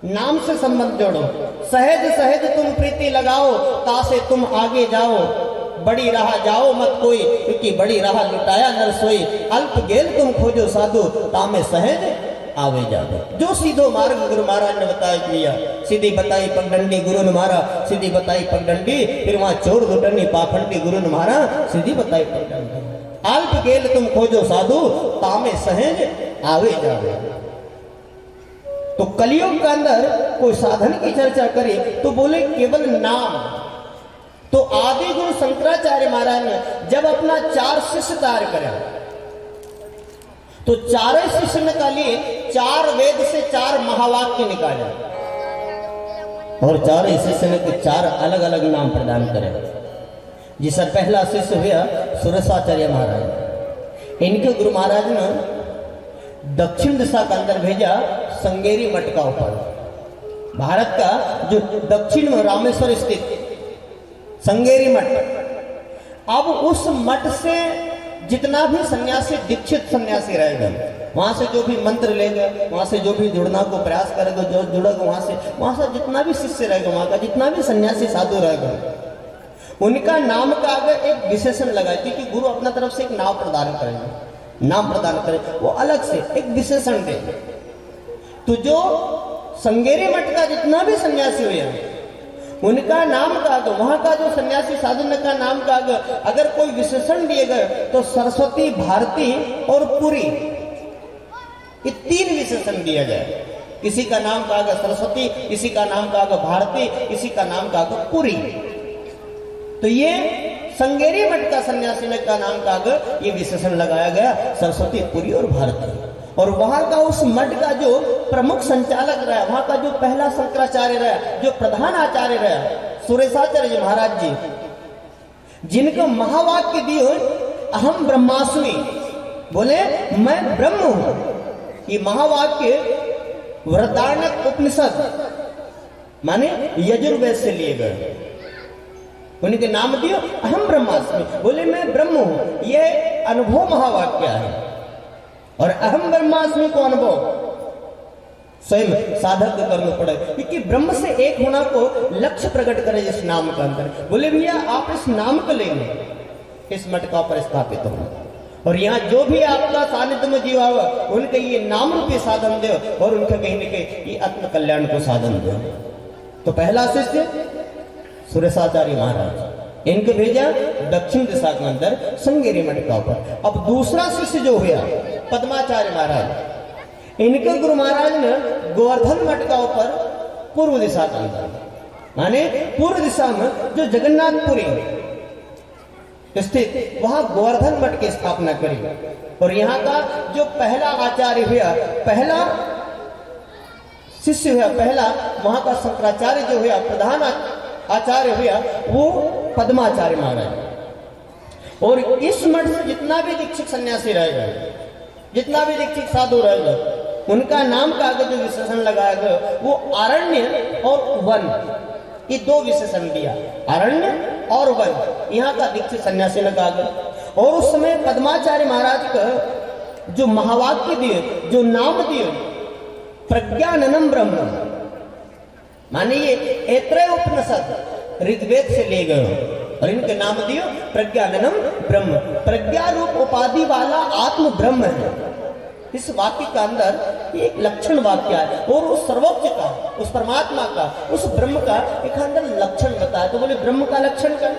नाम से संबंध जोड़ो। सहज सहज तुम प्रीति लगाओ, तासे तुम आगे जाओ। बड़ी राह जाओ मत कोई, क्योंकि बड़ी राह लुटाया नर सोई। अल्प गेल तुम खोजो साधु, तामे सहज आवे जावे। जो सीधो मार्ग गुरु महाराज ने बताया दिया। सीधी बताई पगडंडी गुरु ने मारा, सीधी बताई पगडंडी, फिर वहां चोर दुटनी पाखंडी गुरु ने मारा, सीधी बताई पगडंडी। अल्प गेल तुम खोजो साधु, तामे सहज आवे जावे। तो कलयुग के अंदर कोई साधन की चर्चा करे तो बोले केवल नाम। तो आदि गुरु शंकराचार्य महाराज ने जब अपना 4 शिष्य तैयार करा, तो चारों शिष्य निकालिए 4 वेद से 4 महावाक्य निकाले, और चारों शिष्य ने 4 अलग अलग नाम प्रदान करे। जिसका पहला शिष्य हुआ सुरेशाचार्य महाराज। इनके गुरु महाराज ने दक्षिण दिशा के अंदर भेजा संगेरी मठ का ऊपर। भारत का जो दक्षिण में रामेश्वर स्थित संगेरी मठ, अब उस मठ से जितना भी सन्यासी दीक्षित सन्यासी रहेगा, वहां से जो भी मंत्र लेगा, वहां से जो भी जुड़ना को प्रयास करेगा, जो जुड़ेगा वहां से जितना भी शिष्य रहेगा, वहां का जितना भी सन्यासी साधु रहेगा, उनका नाम का आगे एक विशेषण लगाए, क्योंकि गुरु अपना तरफ से एक नाम प्रदान करेंगे, नाम प्रदान करें, वो अलग से एक विशेषण दे। तो जो संगेरी मठ का जितना भी सन्यासी हुए, उनका नाम का आगे, वहां का जो सन्यासी साधु का नाम का आगे अगर कोई विशेषण दिए गए तो सरस्वती, भारती और पुरी, ये 3 विशेषण दिया जाए। किसी का नाम का आगे सरस्वती, किसी का नाम का आगे भारती, किसी का नाम का आगे पुरी। तो ये संगेरी मठ का सन्यासी ने का नाम का आगे ये विशेषण लगाया गया, सरस्वती, पुरी और भारती। और वहां का उस मठ का जो प्रमुख संचालक रहा, वहां का जो पहला शंकराचार्य रहा, जो प्रधान आचार्य रहा, सुरेशाचार्य महाराज जी, जिनको महावाक्य दिए अहम ब्रह्मास्मि, बोले मैं ब्रह्म हूं। ये महावाक्य वृदारण्यक उपनिषद माने यजुर्वेद से लिए गए। उनके नाम दियो अहम ब्रह्मास्मि, बोले मैं ब्रह्म हूं। यह अनुभव महावाक्य है, और अहम ब्रह्मास्मि को अनुभव स्वयं साधक को करना पड़े, क्योंकि ब्रह्म से एक होना को लक्ष्य प्रकट करे इस नाम के अंदर। बोले भैया आप इस नाम को लेंगे, इस मठ का पर स्थापित हो, और यहाँ जो भी आपका सानिध्य में जीवा हुआ उनके ये नाम रूपी साधन दो, और उनके कहीं न कहीं ये आत्म कल्याण को साधन दो। तो पहला शिष्य सुरेशाचार्य महाराज, इनको भेजा दक्षिण दिशा के अंदर संगेरी मठ का ऊपर। अब दूसरा शिष्य जो हुआ पद्माचार्य महाराज, इनके गुरु महाराज ने गोवर्धन मठ का ऊपर पूर्व दिशा के अंदर, माने पूर्व दिशा में जो जगन्नाथपुरी स्थित, वहां गोवर्धन मठ की स्थापना करी। और यहाँ का जो पहला आचार्य हुआ, पहला शिष्य हुआ, पहला वहां का शंकराचार्य जो हुआ, प्रधान आचार्य हुआ, वो पद्माचार्य महाराज। और इस मठ से जितना भी दीक्षित सन्यासी रहेगा, जितना भी दीक्षित साधु रहेगा, उनका नाम का आगे जो विशेषण लगाया गया वो अरण्य और वन, ये 2 विशेषण दिया, अरण्य और वन। यहाँ का दीक्षित सन्यासी ने कहा गया। और उस समय पद्माचार्य महाराज का जो महावाक्य दिए, जो नाम दिए, प्रज्ञाननम ब्रह्म, माने ये ऐत्रेय उपनिषद ऋग्वेद से ले गए, और इनके नाम दियो प्रज्ञाननम ब्रह्म। प्रज्ञा रूप उपाधि वाला आत्म ब्रह्म है। इस वाक्य का अंदर एक लक्षण वाक्य है, और उस सर्वोच्च का, उस परमात्मा का, उस ब्रह्म का एक अंदर लक्षण बताया। तो बोले ब्रह्म का लक्षण क्या?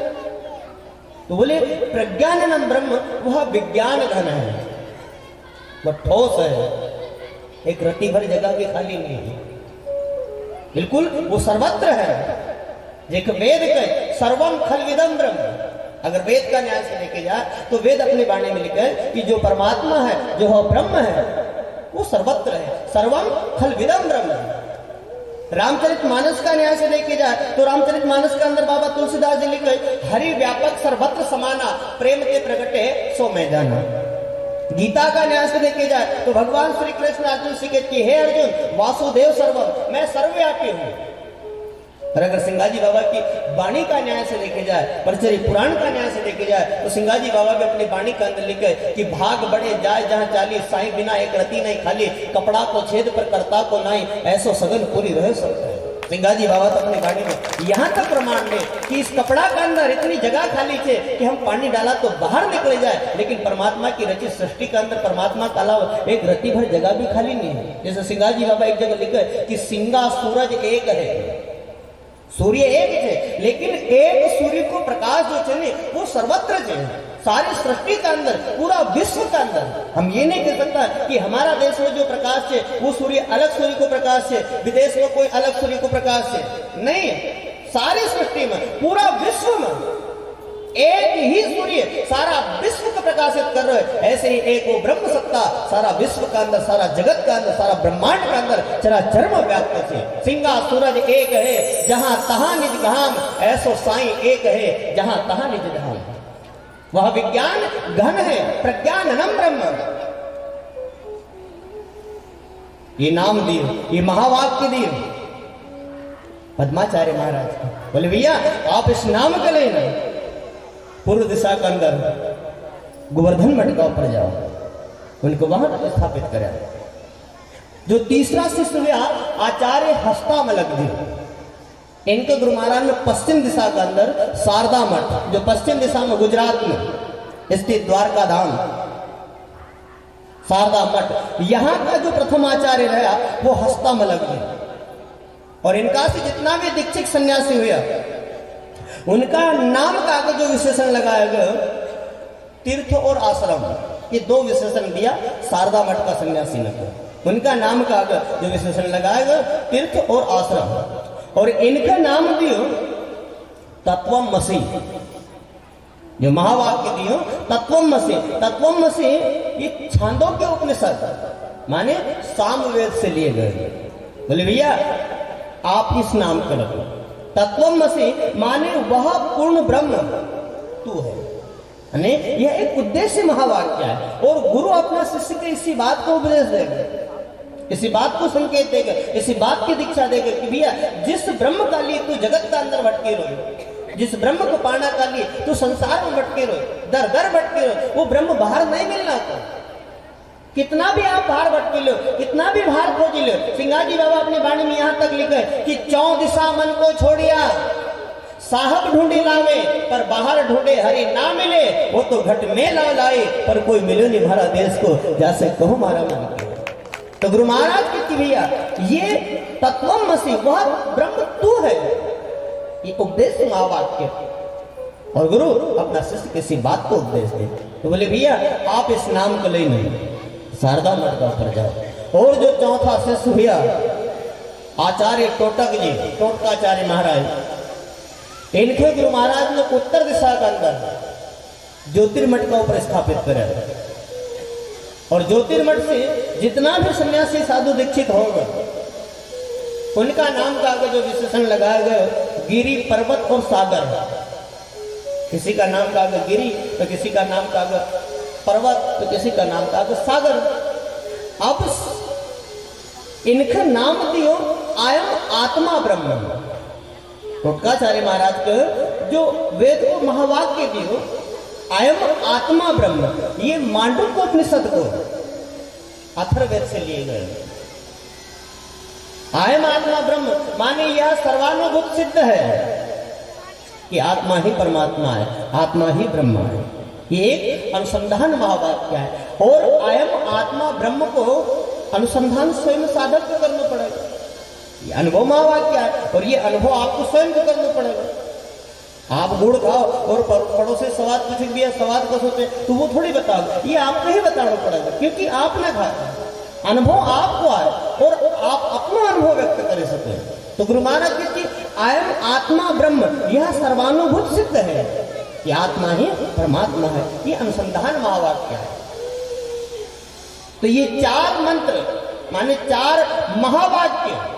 तो बोले प्रज्ञाननम ब्रह्म, वह विज्ञान घन है, वह ठोस है, एक रत्ती भर जगह की खाली नहीं है, बिल्कुल वो सर्वत्र है। एक वेद के सर्वम खलविदम ब्रह्म, अगर वेद का न्याय से लेके जाए तो वेद अपनी वाणी में लिखे कि जो परमात्मा है, जो वह ब्रह्म है, वो सर्वत्र है, सर्वम खलविदम ब्रह्म। रामचरितमानस का न्याय से लेके जाए तो रामचरितमानस के अंदर बाबा तुलसीदास जी लिखे हरि व्यापक सर्वत्र समाना, प्रेम के प्रगटे सो मैं जाना। गीता का न्याय से लेके जाए तो भगवान श्री कृष्ण अर्जुन से कहते हे अर्जुन वासुदेव सर्वम, मैं सर्वव्यापी हूं। और अगर सिंगाजी बाबा की वाणी का न्याय से देखे जाए, परचरी पुराण का न्याय से देखे जाए, तो सिंगाजी बाबा भी अपनी वाणी के अंदर लिखे कि भाग बढ़े जाए जहां चाली, साई बिना एक रति नहीं खाली, कपड़ा को छेद पर करता को नहीं, ऐसो सगन पूरी रह सकता है। सिंगाजी बाबा तो अपनी वाणी में यहाँ तक प्रमाण दे कि इस कपड़ा के अंदर इतनी जगह खाली है कि हम पानी डाला तो बाहर निकले जाए, लेकिन परमात्मा की रचित सृष्टि के अंदर परमात्मा का अलावा एक रति भर जगह भी खाली नहीं है। जैसे सिंगाजी बाबा एक जगह लिखे कि सिंगा सूरज एक है, सूर्य एक है, लेकिन एक सूर्य को प्रकाश जो चले वो सर्वत्र है, सारी सृष्टि के अंदर, पूरा विश्व के अंदर। हम ये नहीं कह सकता कि हमारा देश में जो प्रकाश है वो सूर्य अलग सूर्य को प्रकाश है, विदेश में कोई अलग सूर्य को प्रकाश है, नहीं, सारी सृष्टि में, पूरा विश्व में एक ही सूर्य सारा विश्व को प्रकाशित कर रहे हैं। ऐसे ही एक वो ब्रह्म सत्ता सारा विश्व का अंदर, सारा जगत का अंदर, सारा ब्रह्मांड का अंदर चराचर में व्याप्त है। सिंगा सूरज एक है जहां तहां निज धाम, ऐसो साईं एक है जहां तहां निज धाम। वह विज्ञान घन है, प्रज्ञाननम ब्रह्म, ये नाम दिए, ये महावाक्य दिए पद्माचार्य महाराज। बोले भैया आप इस नाम के लेना, पूर्व दिशा के अंदर गोवर्धन मठ का ऊपर जाओ, उनको वहां स्थापित करें। जो तीसरा शिष्य हुआ आचार्य हस्तामलक, इनके गुरु महाराज ने पश्चिम दिशा के अंदर शारदा मठ, जो पश्चिम दिशा में गुजरात में स्थित द्वारका धाम शारदा मठ, यहाँ का जो प्रथम आचार्य रहा वो हस्तामलक जी। और इनका से जितना भी दीक्षित सन्यासी हुआ उनका नाम का आगे जो विशेषण लगाया गया तीर्थ और आश्रम, ये दो विशेषण दिया शारदा मठ का सन्यासी ने को। उनका नाम का आगे जो विशेषण लगाया गया तीर्थ और आश्रम, और इनका नाम दियो तत्वमसि, जो महावाक्य दियो तत्वमसि। तत्वमसि ये छांदोग्य उपनिषद माने सामवेद से लिए गए। बोले भैया आप इस नाम का रखो, तत्वमसि माने वह पूर्ण ब्रह्म तू है, यह एक उद्देश्य महावाक्य है। और गुरु अपना शिष्य के इसी बात को उपदेश देगा, इसी बात को संकेत देगा, इसी बात की दीक्षा देगा कि भैया जिस ब्रह्म का लिए तू जगत का अंदर भटके रहो, जिस ब्रह्म को पाना का लिए तू संसार में भटके रहो, दर दर भटके रहो, वो ब्रह्म बाहर नहीं मिलना। तो कितना भी आप बाहर भटके लो, कितना भी बाहर खोज लो, सिंगाजी बाबा अपनी वाणी में यहाँ तक लिखे कि चौ दिशा मन को छोड़िया, साहब ढूंढे लावे पर बाहर ढूंढे हरि ना मिले, वो तो घट में ला लाए पर कोई मिले नहीं हमारा देश को, जैसे कहो हमारा मन। तो गुरु महाराज की भैया ये तत्वमसि वह ब्रह्म तू है, ये उपदेश महावाक्य। और गुरु अपना शिष्य किसी बात को उपदेश दे तो बोले भैया आप इस नाम को ले नहीं शारदा मठ का ऊपर जाओ। और जो चौथा शिष्य हुआ आचार्य टोटक जी, टोटकाचार्य महाराज, इनके गुरु महाराज ने उत्तर दिशा के अंदर ज्योतिर्मठ का ऊपर स्थापित करा। और ज्योतिर्मठ से जितना भी सन्यासी साधु दीक्षित होगा उनका नाम का आगे जो विशेषण लगाया गया गिरी, पर्वत और सागर। किसी का नाम का आगे गिरी तो किसी का नाम का आगे पर्वत तो किसी का नाम का आगे सागर। अब इनका नाम दियो आयम आत्मा ब्रह्म। टोटकाचार्य महाराज के जो वेद को महावाक्य दियो आयम आत्मा ब्रह्म, ये मांडुक्य उपनिषद को अथर्ववेद से लिए गए। आयम आत्मा ब्रह्म माने यह सर्वानुभूत सिद्ध है कि आत्मा ही परमात्मा है, आत्मा ही ब्रह्म है। ये एक अनुसंधान महावाक्य है। और आयम आत्मा ब्रह्म को अनुसंधान स्वयं साधक को करना पड़ेगा। ये अनुभव महावाक्य है और ये अनुभव आपको स्वयं को करना पड़ेगा। आप गुड़ खाओ और पड़ोसी स्वाद पूछ दिया, स्वाद को सोचे तो वो थोड़ी बताओ, ये आपको ही बताना पड़ेगा क्योंकि आपने खाया, अनुभव आपको आए और आप अपना अनुभव व्यक्त कर सके। तो गुरु महाराज की आयम आत्मा ब्रह्म यह सर्वानुभूत सिद्ध है कि आत्मा ही परमात्मा है। ये अनुसंधान महावाक्य है। तो ये चार मंत्र माने चार महावाक्य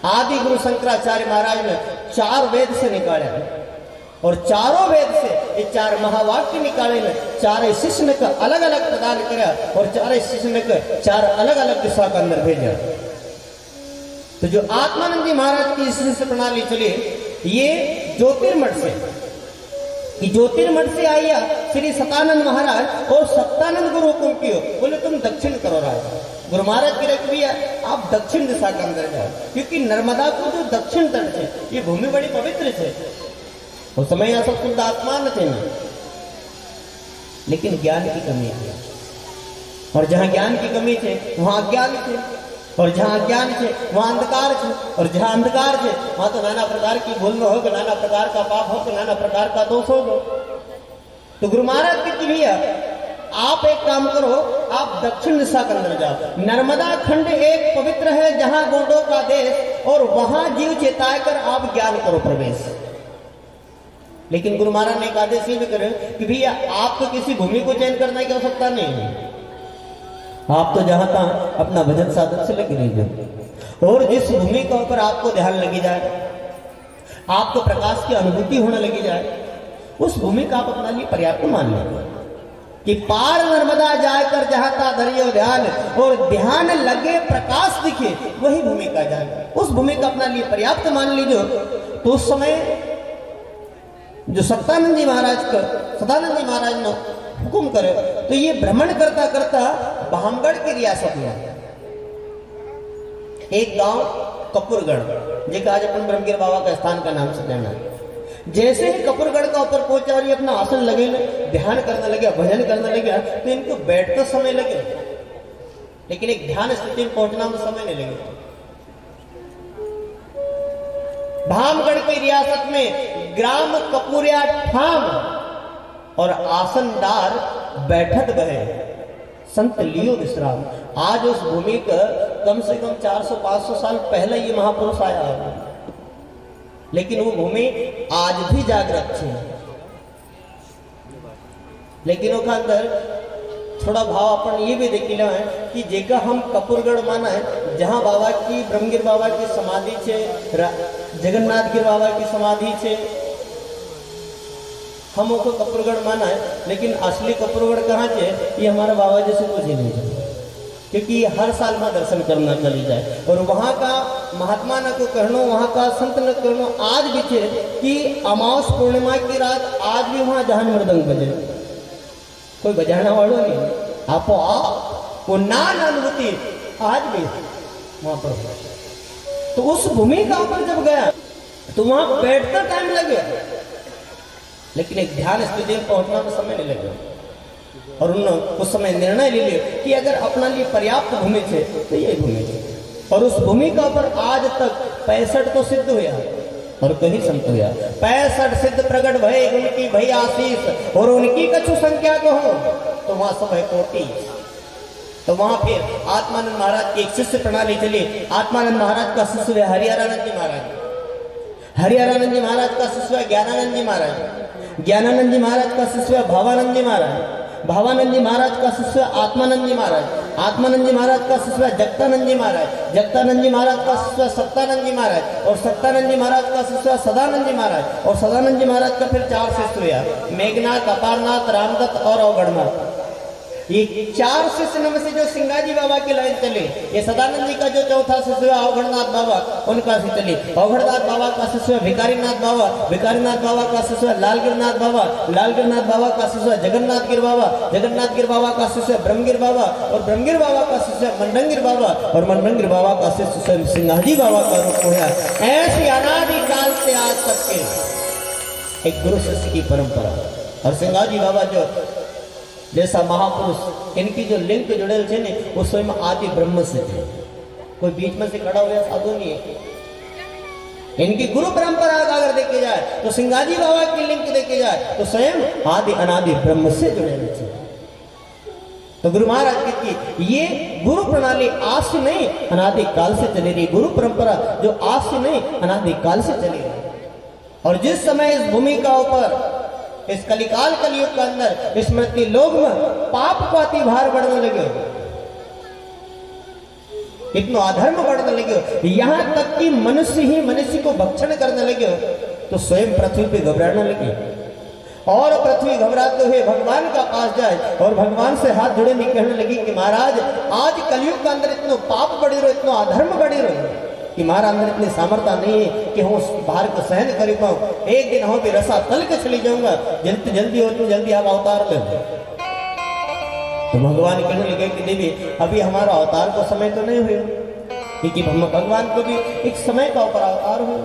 आदि गुरु शंकराचार्य महाराज ने चार वेद से निकाले और चारों वेद से ये चार महावाक्य निकाले ने चार शिष्य ने अलग अलग प्रदान किया और चार शिष्य ने चार अलग अलग दिशा के अंदर भेजा। तो जो आत्मानंद जी महाराज की शिष्य प्रणाली चली, ये ज्योतिर्मठ से, ये ज्योतिर्मठ से आया श्री सतानंद महाराज और सत्तानंद गुरु हुकुम कियो, बोले तुम दक्षिण करो राज। गुरु महाराज की रख भी है, आप दक्षिण दिशा के अंदर जाओ, क्योंकि नर्मदा को जो दक्षिण तट है, ये भूमि बड़ी पवित्र है। उस समय यहाँ सब शुद्ध आत्मा न थे ना, लेकिन ज्ञान की कमी थी, और जहां ज्ञान की कमी थे वहां अज्ञान थे, और जहां अज्ञान थे वहां अंधकार थे, और जहां अंधकार थे वहां तो नाना प्रकार की भूल हो, नाना प्रकार का पाप हो, नाना प्रकार का दोष हो। तो गुरु महाराज कहती भैया आप एक काम करो, आप दक्षिण दिशा के अंदर जाओ। नर्मदा खंड एक पवित्र है जहां गोडों का देश, और वहां जीव चेताए कर आप ज्ञान करो प्रवेश। लेकिन गुरु महाराज ने एक आदेश ये भी करे कि भैया आपको किसी भूमि को चयन करने की आवश्यकता नहीं है, आप तो जहां तहां अपना भजन साधन से लगे रहिए, और जिस भूमि के ऊपर आपको ध्यान लगी जाए, आपको प्रकाश की अनुभूति होने लगी जाए, उस भूमि का आप अपना लिए पर्याप्त मान लें कि पार नर्मदा जाकर जहां ता धरियो ध्यान, और ध्यान लगे प्रकाश दिखे वही भूमि का जाए, उस भूमि का अपना लिए पर्याप्त मान लीजिए। तो उस समय जो सत्तानंद जी महाराज का, सदानंद जी महाराज ने हुक्म करे, तो ये भ्रमण करता करता भामगढ़ की रियासत में एक गांव कपूरगढ़, जिसका आज अपन ब्रह्मगिर बाबा का स्थान का नाम से जाना है। जैसे ही कपूरगढ़ का ऊपर पहुंचा और ये अपना आसन लगे, ध्यान करने लगे, भजन करने लगे, तो इनको बैठते समय लगे, लेकिन एक ध्यान स्थिति में पहुंचना में समय नहीं लगे। भामगढ़ की रियासत में ग्राम कपूरिया ठाम और आसनदार बैठक गए, संत लियो विश्राम। आज उस भूमि का कम से कम 400-500 साल पहले ये महापुरुष आया है, लेकिन वो भूमि आज भी जागृत है। लेकिन उसके अंदर थोड़ा भाव अपन ये भी देख लिया है कि जेका हम कपूरगढ़ माना है, जहां बाबा की, ब्रह्मगिर बाबा की समाधि छे, जगन्नाथ गिर बाबा की समाधि छे, हम उसको कपूरगढ़ माना है, लेकिन असली कपूरगढ़ कहाँ छे ये हमारा बाबा जैसे कुछ ही नहीं है, क्योंकि हर साल में दर्शन करना चली जाए, और वहाँ का महात्मा न को कहनो, वहाँ का संत न कहनो, आज भी छे कि अमावस पूर्णिमा की रात आज भी वहाँ जहान मृदंग बजे, कोई बजाना वालों नहीं, आपो आप वो नान अनुभूति आज भी वहां पर। तो उस भूमि का ऊपर जब गया तो वहां बैठता टाइम लगे, लेकिन एक ध्यान स्थिति में पहुंचना में समय नहीं लगे, और उन्होंने उस समय निर्णय ले लिया कि अगर अपना लिए पर्याप्त भूमि थे तो यही भूमि थी, और उस भूमि का ऊपर आज तक 65 तो सिद्ध हुआ और कहीं संत हुआ, 65 सिद्ध प्रकट भय उनकी भई आशीष, और उनकी कछु संख्या को हो तो वहां सब है कोटि। तो वहां फिर आत्मानंद महाराज की एक शिष्य प्रणाली चली। आत्मानंद महाराज का शिष्य हरिहरानंद जी महाराज, हरिहरानंद जी महाराज का शिष्य ज्ञानानंद जी महाराज, ज्ञानानंद जी महाराज का शिष्य भावानंद जी महाराज, भावानंद जी महाराज का शिष्य आत्मानंद जी महाराज, आत्मानंद जी महाराज का शिष्य जगतानंद जी महाराज, जगतानंद जी महाराज का शिष्य सत्तानंद जी महाराज, और सत्तानंद जी महाराज का शिष्य सदानंद जी महाराज, और सदानंद जी महाराज का फिर 4 शिष्य हुआ, मेघनाथ, अपारनाथ, रामदत्त और अवगढ़नाथ। ये 4 शिष्य में से जो सिंगाजी बाबा की लाइन चली, ये सदानंद जी का जो चौथा शिष्य है अवगढ़नाथ बाबा, उनका से चली। अवगढ़नाथ बाबा का शिष्य भिकारीनाथ बाबा, भिकारीनाथ बाबा का शिष्य लालगिरनाथ बाबा, लालगिरनाथ बाबा का शिष्य जगन्नाथ गिर बाबा, जगन्नाथ गिर बाबा का शिष्य ब्रह्मगिर बाबा, और ब्रह्मगिर बाबा का शिष्य मंडंगिर बाबा, और मंडंगिर बाबा का शिष्य सिंगाजी बाबा का रूप हुआ। ऐसी अनादि काल से आज तक के एक गुरु शिष्य की परंपरा। और सिंगाजी बाबा जो जैसा महापुरुष, इनकी जो लिंक जुड़ेल थे ने वो स्वयं आदि ब्रह्म से थे, कोई बीच में से खड़ा हुआ साधु नहीं है। इनकी गुरु परंपरा अगर देखे जाए तो सिंगाजी बाबा की लिंक देखे जाए तो स्वयं आदि अनादि ब्रह्म से जुड़े थे। तो गुरु महाराज की ये गुरु प्रणाली आज से नहीं अनादि काल से चली रही, गुरु परंपरा जो आज से नहीं अनादि काल से चली रही। और जिस समय इस भूमि का ऊपर इस कलिकाल कलयुग के अंदर स्मृति लोग में पाप को अति भार बढ़ने लगे, इतना अधर्म बढ़ने लगे, यहां तक कि मनुष्य ही मनुष्य को भक्षण करने लगे, तो स्वयं पृथ्वी पे घबराने लगे, और पृथ्वी घबराते हुए भगवान का पास जाए और भगवान से हाथ जोड़े नहीं कहने लगी कि महाराज आज कलयुग के अंदर इतना पाप बढ़ी रहो, इतना अधर्म बढ़ी रहो, कि मारा अंदर इतनी सामर्थ्य नहीं है कि हम उस भार को सहन कर पाऊं। एक दिन हम भी रसा तल के चली जाऊंगा, जल्दी जल्दी हो तो जल्दी आप अवतार ले। तो भगवान कहने लगे कि देवी अभी हमारा अवतार को समय तो नहीं हुआ, क्योंकि भगवान को भी एक समय का ऊपर अवतार हुआ।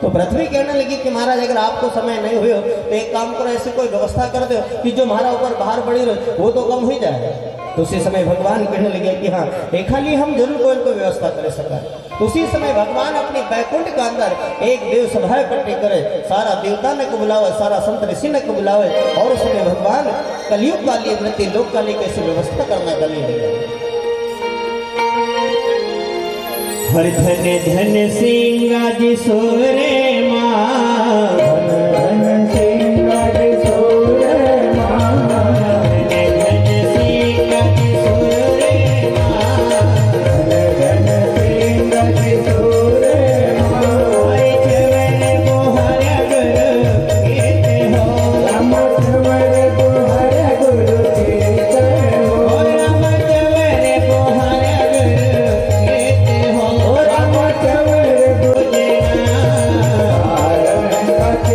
तो पृथ्वी कहने लगी कि महाराज अगर आपको समय नहीं हुए तो एक काम करो, ऐसी कोई व्यवस्था कर दो कि जो हमारा ऊपर भार पड़ी रहे वो तो कम हो जाए। तो उसी समय भगवान कहने लगे कि हाँ एक खाली हम जरूर कोई व्यवस्था कर सका। तो उसी समय भगवान अपनी बैकुंठ के अंदर एक देव सभा इकट्ठी करे, सारा देवता ने को बुलावे, सारा संत ऋषि ने को बुलावे, और उसमें भगवान कलयुग काली वृत्ति लोक काली कैसी व्यवस्था करना कली लगे। हर धन धन सिंगा जी सोरे माँ, धन सिंगा जी सोरे माँ, धन सिंगा जी सोरे माँ, धन सिंगा जी सोरे माँ। हरि चरण को हर गुरु कहते हो, राम चरण को हर गुरु कहते हो, राम चरण को हर गुरु कहते हो, राम चरण को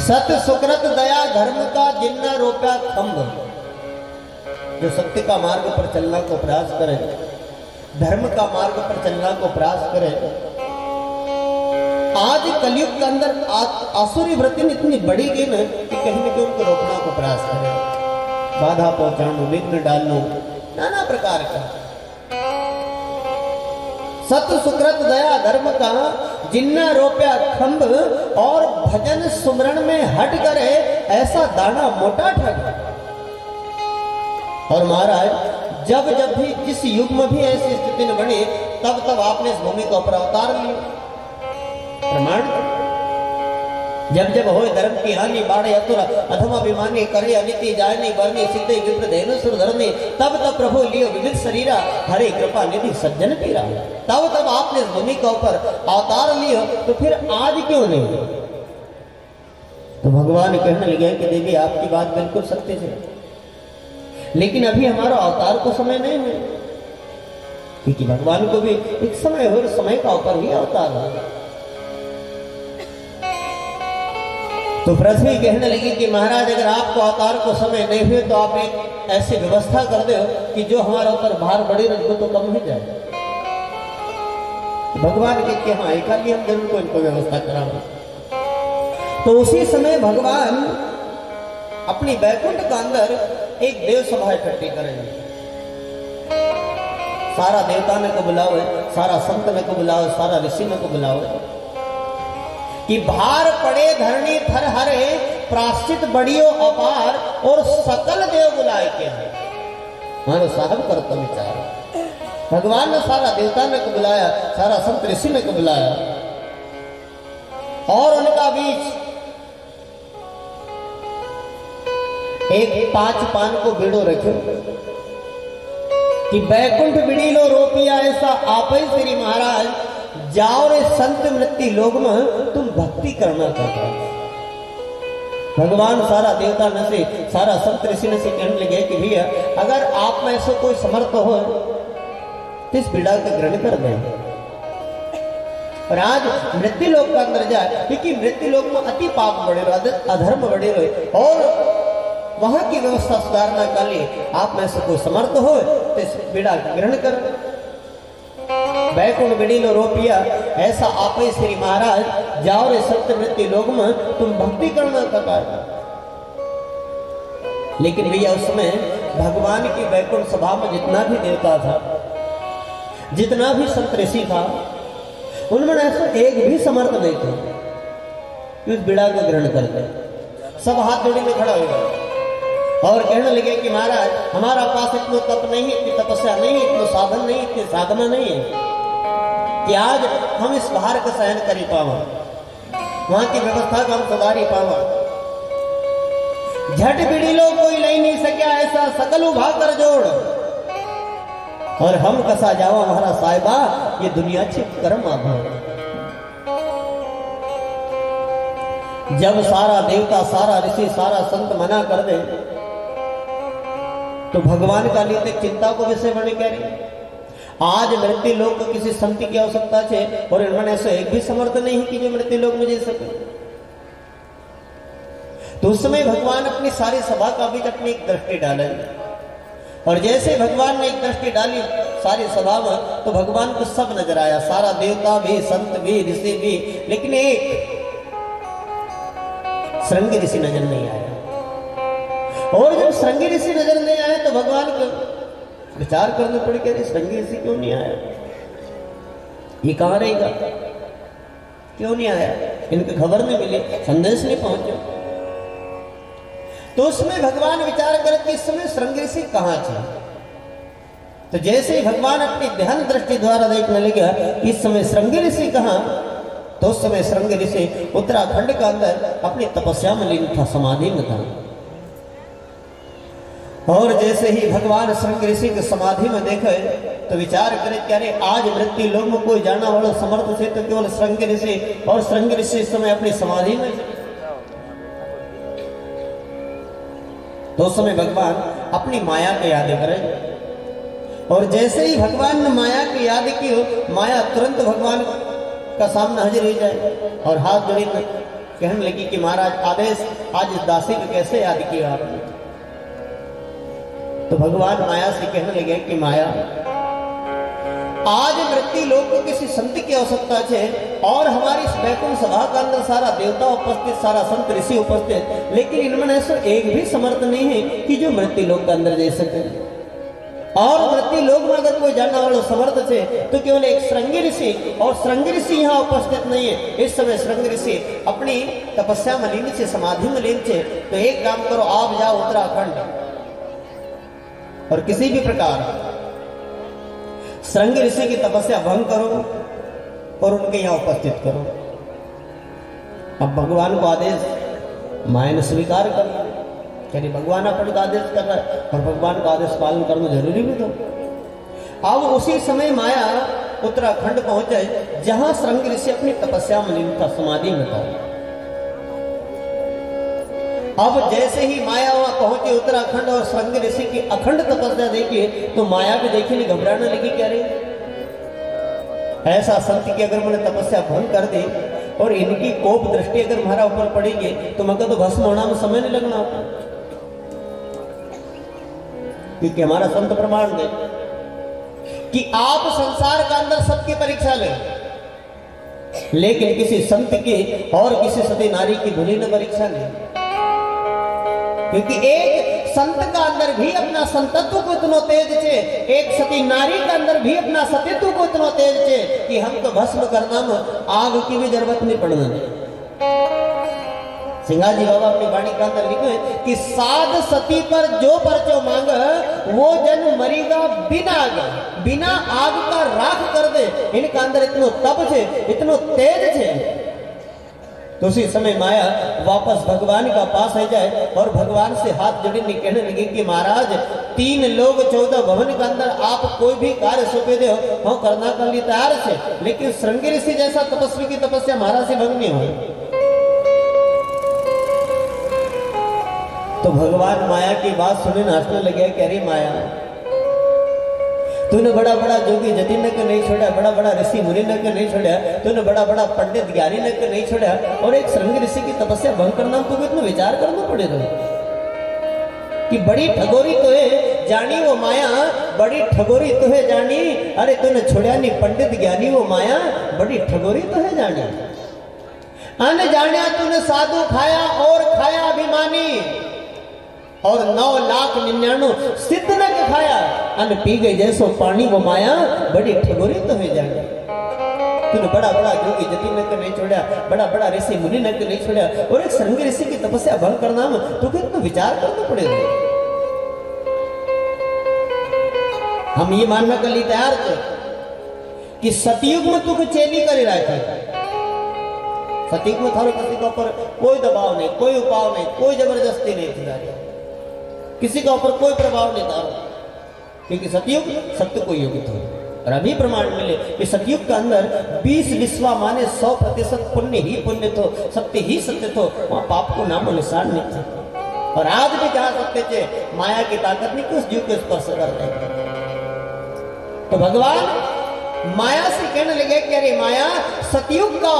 सत सुकृत दया धर्म का जिन्ना रोप्या खंभ, जो सत्य का मार्ग पर चलना को प्रयास करे, धर्म का मार्ग पर चलना को प्रयास करे। आज कलयुग के अंदर आसुरी वृत्ति इतनी बढ़ी गई ना कि कहीं न कहीं उनको रोकना को प्रयास करे, बाधा पहुंचाना, विघ्न डालना, नाना प्रकार का। सत्य सुकृत दया धर्म का जिन्ना रोप्या खंभ, और भजन सुमरण में हट करे ऐसा दाना मोटा ठग। और महाराज जब जब भी जिस युग में भी ऐसी स्थिति न बनी, तब तब आपने इस भूमि को ऊपर अवतार लिया। प्रमाण जब जब होए धर्म की हानि, बाढ़े अतुर अथवा अभिमानी, करे अनिति जायनी वर्णी, सिद्धि विप्र धेनु सुर धरनी, तब तब प्रभु लियो विविध शरीरा, हरे कृपा निधि सज्जन पीरा। तब तब आपने इस भूमि के ऊपर अवतार लियो, तो फिर आज क्यों नहीं? तो भगवान कहने लगे कि देवी आपकी बात बिल्कुल सत्य है, लेकिन अभी हमारा अवतार को समय नहीं है, क्योंकि भगवान को भी एक समय हो, समय का ऊपर ही अवतार होगा। तो पृथ्वी कहने लगी कि महाराज अगर आपको अवतार को समय नहीं हुए तो आप एक ऐसी व्यवस्था कर दो कि जो हमारे ऊपर भार बढ़े रहे तो कम ही जाए। भगवान के हाँ एक खाली हम जरूर को इनको व्यवस्था कराएंगे। तो उसी समय भगवान अपनी बैकुंठ के अंदर एक देव सभा इकट्ठी करेंगे। सारा देवता ने को बुलाओ, सारा संत ने को बुलाओ, सारा ऋषि ने को बुलाओ कि भार पड़े धरणी थर हरे, प्राश्चित बड़ियो अपार, और सकल देव बुलाए के हैं। मानो साहब करता विचार, भगवान ने सारा देवता ने को बुलाया, सारा संत ऋषि ने को बुलाया, और उनका बीच एक 5 पान को बीड़ो रखे कि बैकुंठ बिड़ीलो रोपिया ऐसा आप ही श्री महाराज, जाओ रे संत मृत्यु लोग में तुम भक्ति करना चाहता। भगवान सारा देवता न से, सारा संत ऋषि ने से कहने लगे कि भैया अगर आप में से कोई समर्थ हो तो इस पीड़ा का ग्रहण कर दें और आज मृत्यु लोक का अंदर जाए, क्योंकि मृत्यु लोक में अति पाप बढ़े रहे, अधर्म बढ़े रहे, और वहां की व्यवस्था सुधारना के लिए आप में से कोई समर्थ हो तो इस पीड़ा का ग्रहण कर। बैकुंठ बिड़ीलो रोपिया ऐसा आप ही श्री महाराज, जाओ रे सत्य मृत्यु लोग में तुम भक्ति करना कहा। लेकिन भैया उस समय भगवान की बैकुंठ सभा में जितना भी देवता था, जितना भी संत ऋषि था, उनमें ऐसा एक भी समर्थ नहीं था कि उस बीड़ा को ग्रहण कर दे। सब हाथ जोड़े में खड़ा हो गए और कहने लगे कि महाराज हमारा पास इतना तप नहीं है, इतनी तपस्या नहीं है, इतना साधन नहीं, इतनी साधना नहीं है कि आज हम इस भार का सहन कर पावा, वहां की व्यवस्था को हम सुधार पावा। झट बिड़ी लो कोई ले नहीं सका ऐसा, सकल उभा कर जोड़, और हम कसा जावा हमारा साहिबा, ये दुनिया छिप कर्म आभा। जब सारा देवता, सारा ऋषि, सारा संत मना कर दे तो भगवान का लिए चिंता को विषय बने कह रही। आज मृत्यु लोक को किसी संत की आवश्यकता है और इन्होंने ऐसा एक भी समर्थ नहीं कि जो मृत्यु लोक में जी सके। तो उस समय भगवान अपनी सारी सभा का बीच अपनी एक दृष्टि डाले, और जैसे भगवान ने एक दृष्टि डाली सारी सभा में तो भगवान को सब नजर आया, सारा देवता भी, संत भी, ऋषि भी, लेकिन एक श्रृंगी ऋषि नजर नहीं आया। और जब श्रृंगी ऋषि नजर नहीं आया तो भगवान को विचार करने पड़े कि श्रृंगी ऋषि क्यों नहीं आया, ये कहां रहेगा, क्यों नहीं आया, इनकी खबर नहीं मिली, संदेश नहीं पहुंचा। तो उसमें भगवान विचार करे कि इस समय श्रृंगी ऋषि कहां थे। तो जैसे ही भगवान अपनी ध्यान दृष्टि द्वारा देखने लगे कि इस समय श्रृंगी ऋषि कहां, तो उस समय श्रृंगी ऋषि उत्तराखंड के अंदर अपनी तपस्या में लीन था, समाधि में था। और जैसे ही भगवान श्रृंगी ऋषि के समाधि में देखे तो विचार करे कि अरे आज मृत्यु लोक में कोई जाना वाला समर्थ से तो केवल श्रृंगी ऋषि, और श्रृंगी ऋषि इस समय अपनी समाधि में। तो उस समय भगवान अपनी माया को याद करें, और जैसे ही भगवान ने माया की याद की, माया तुरंत भगवान का सामने हाजिर हो जाए और हाथ जोड़ी कहने लगी कि महाराज आदेश, आज इस दासी को कैसे याद किया आपने? तो भगवान माया से कहने लगे कि माया, आज मृत्यु लोक को किसी संत की आवश्यकता है और हमारी इस वैकुंठ सभा के अंदर सारा देवता उपस्थित, सारा संत ऋषि उपस्थित, लेकिन इनमें से एक भी समर्थ नहीं है कि जो मृत्यु लोक के अंदर जा सके। और मृत्यु लोक में अगर कोई जानने वाला समर्थ है तो केवल एक श्रृंगी ऋषि, और श्रृंगी ऋषि यहाँ उपस्थित नहीं है। इस समय श्रृंगी ऋषि अपनी तपस्या में लीन छे, समाधि में लीन छे। तो एक काम करो, आप जाओ उत्तराखंड और किसी भी प्रकार श्रृंगी ऋषि की तपस्या भंग करो और उनके यहां उपस्थित करो। अब भगवान को आदेश माया ने स्वीकार कर लिया, यानी भगवान अपन का आदेश कर रहा है और भगवान का आदेश पालन करना जरूरी भी तो। अब उसी समय माया उत्तराखंड पहुंचे जहां श्रृंगी ऋषि अपनी तपस्या में लीन था, समाधि में था। अब जैसे ही माया वहां पहुंची उत्तराखंड और श्रृंगी ऋषि की अखंड तपस्या देखी तो माया भी देखी नहीं, घबराने लगी। क्या रे, ऐसा संत की अगर मैंने तपस्या भंग कर दी और इनकी कोप दृष्टि अगर हमारा ऊपर पड़ेगी तो मगर तो भस्म होना में समय नहीं लगना होता, क्योंकि हमारा संत प्रमाण दे कि आप संसार का अंदर सबकी परीक्षा लें, लेकिन किसी संत की और किसी सती नारी की भूली न परीक्षा लें। क्योंकि एक संत का अंदर भी अपना संतत्व को इतना तेज छे, एक सती नारी के अंदर भी अपना सतीत्व को इतना तेज छे कि हम तो भस्म करना में आग की भी जरूरत नहीं पड़ना। सिंगाजी बाबा अपनी वाणी के अंदर लिखे कि साध सती पर जो परचो मांग वो जन मरीगा बिना आग, बिना आग का राख कर दे। इनका अंदर इतनो तप छे, इतनो तेज छे। तो उसी समय माया वापस भगवान का पास आ जाए और भगवान से हाथ जोड़े कहने लगी कि महाराज, 3 लोग 14 भवन के अंदर आप कोई भी कार्य सौंपे दे हो करना कर लिए तैयार है, लेकिन श्रृंगी ऋषि जैसा तपस्वी की तपस्या महाराज से भंग नहीं हो। तो भगवान माया की बात सुने हंसने लगे कि अरे माया, तूने बड़ा बड़ा जोगी जतिन ने नहीं छोड़ा, बड़ा बड़ा ऋषि मुनि ने नहीं छोड़ा, तूने बड़ा बड़ा पंडित ज्ञानी ने नहीं छोड़ा, और एक श्रृंगी ऋषि की तपस्या भंग करना तुम्हें इतना विचार करना पड़ेगा कि बड़ी ठगोरी तो है जानी वो माया, बड़ी ठगोरी तो है जानी। अरे तूने छोड़ा नहीं पंडित ज्ञानी वो माया, बड़ी ठगोरी तो है जानी। अन जानिया तूने साधु खाया और खाया अभिमानी, और 9,99,000 सिद्ध न खाया, अन पी गई जैसो पानी वो माया, बड़ी ठगोरी तो है जानी। तूने बड़ा बड़ा योगी जति ने नहीं छोड़ा, बड़ा बड़ा ऋषि मुनि ने नहीं छोड़ा, और एक श्रृंगी ऋषि की तपस्या भंग करना में तो कितना विचार करना पड़ेगा। हम ये मानना कर लिए तैयार थे कि सतयुग में तू चेली कर रहा है। सतयुग में थारो किसी के ऊपर कोई दबाव नहीं, कोई उपाव नहीं, कोई जबरदस्ती नहीं थी, किसी का ऊपर कोई प्रभाव नहीं था, क्योंकि सतयुग सत्य को योग्य था। और अभी प्रमाण मिले कि सतयुग के अंदर 20 विश्वा माने 100% पुण्य ही पुण्य तो, सत्य ही सत्य तो, वहां पाप को नामो निशान नहीं था। और आज भी कहा सकते थे माया की ताकत नहीं कि उस जीव को स्पर्श करते। तो भगवान माया से कहने लगे कि अरे माया, सतयुग का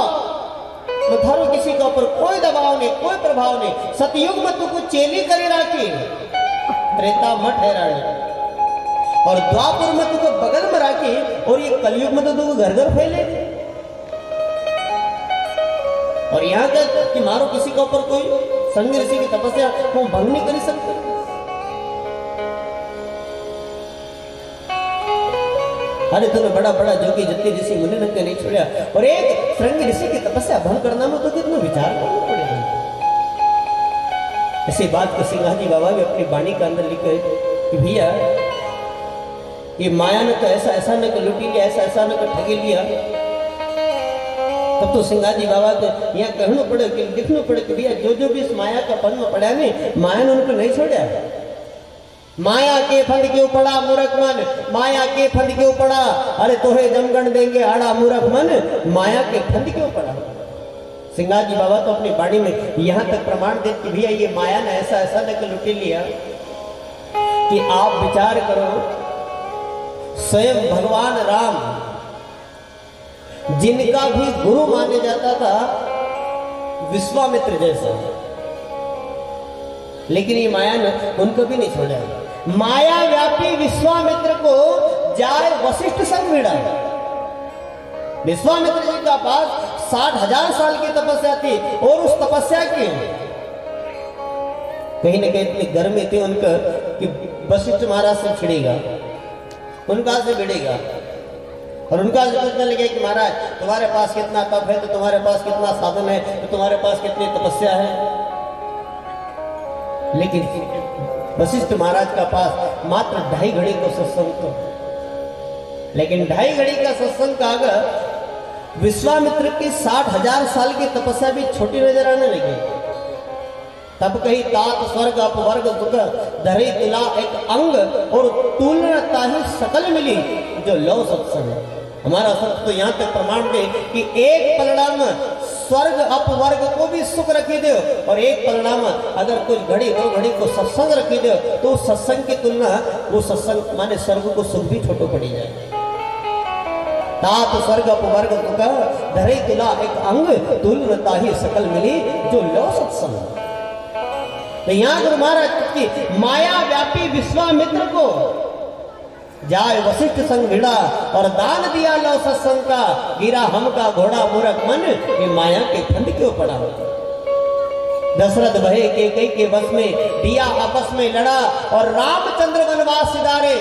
थारो किसी के ऊपर कोई दबाव नहीं, कोई प्रभाव नहीं। सतयुग में तू कुछ चेली करे राखी, त्रेता मठ है रानी, और द्वापर में तुझको बगल में राखी, और ये कलयुग में तो तुझको घर घर फैले। और यहां तक कि मारो किसी के ऊपर कोई श्रृंगी ऋषि की तपस्या को भंग नहीं कर सकते। अरे तूने बड़ा बड़ा जोगी जति ऋषि मुनि ने नहीं छोड़ा, और एक श्रृंगी ऋषि की तपस्या भंग करना में तो कितना विचार करना पड़ेगा। इसी बात को सिंगाजी बाबा भी अपनी वाणी के अंदर लिखे कि भैया, ये माया ने तो ऐसा ऐसा न लूटी लिया, ऐसा ऐसा न ठगी लिया। तब तो सिंगाजी बाबा को यहाँ कहना पड़े कि लिखना पड़े कि भैया जो जो भी इस माया का फल में पड़ा नहीं, माया ने उनको नहीं छोड़ा। माया के फंद क्यों पड़ा मूर्ख मन, माया के फंद क्यों पड़ा, अरे तोहे जमगण देंगे आड़ा मूर्ख मन, माया के फंद क्यों पड़ा। सिंगाजी बाबा तो अपनी वाणी में यहां तक प्रमाण दे कि भैया ये माया ने ऐसा ऐसा लेकर लुटी लिया कि आप विचार करो, स्वयं भगवान राम जिनका भी गुरु माने जाता था, विश्वामित्र जैसा। लेकिन ये माया ने उनको भी नहीं छोड़ा। माया व्यापी विश्वामित्र को जाए वशिष्ठ संग भिड़ा। विश्वामित्र जी का पास 60,000 साल की तपस्या थी और उस तपस्या की कहीं न कहीं इतनी गर्मी थी उनका कि वशिष्ठ महाराज से छिड़ेगा, उनका से भिड़ेगा और उनका से पूछने लगे कि महाराज तुम्हारे पास कितना तप है, तो तुम्हारे पास कितना साधन है, तो तुम्हारे पास कितनी तपस्या है। लेकिन वशिष्ठ महाराज का पास मात्र 2.5 घड़ी को सत्संग तो, लेकिन 2.5 घड़ी का सत्संग का अगर विश्वामित्र की 60,000 साल की तपस्या भी छोटी नजर आने लगी। तब कही तात स्वर्ग अपवर्ग दुख धरी तुला एक अंग और तुलनता ही सकल मिली जो लव सत्संग। हमारा सत्य तो यहाँ तक प्रमाण दे कि एक परिणाम स्वर्ग अपवर्ग को भी सुख रखी दो और एक परिणाम अगर कुछ घड़ी 2 घड़ी को सत्संग रखी दो तो सत्संग की तुलना वो सत्संग माने स्वर्ग को सुख भी छोटो पड़ी जाए। तात स्वर्ग अपवर्ग दुख धरी तुला एक अंग तुलनता ही सकल मिली जो लव सत्संग। तो यहां गुरु महाराज की माया व्यापी विश्वामित्र को जाए वशिष्ठ संग भिड़ा और दान दिया लो सत्संग का, गिरा हम का घोड़ा मूर्ख मन ये माया के फंद क्यों पड़ा। दशरथ भय के कई के बस में दिया आपस में लड़ा और रामचंद्र वनवास सिधारे,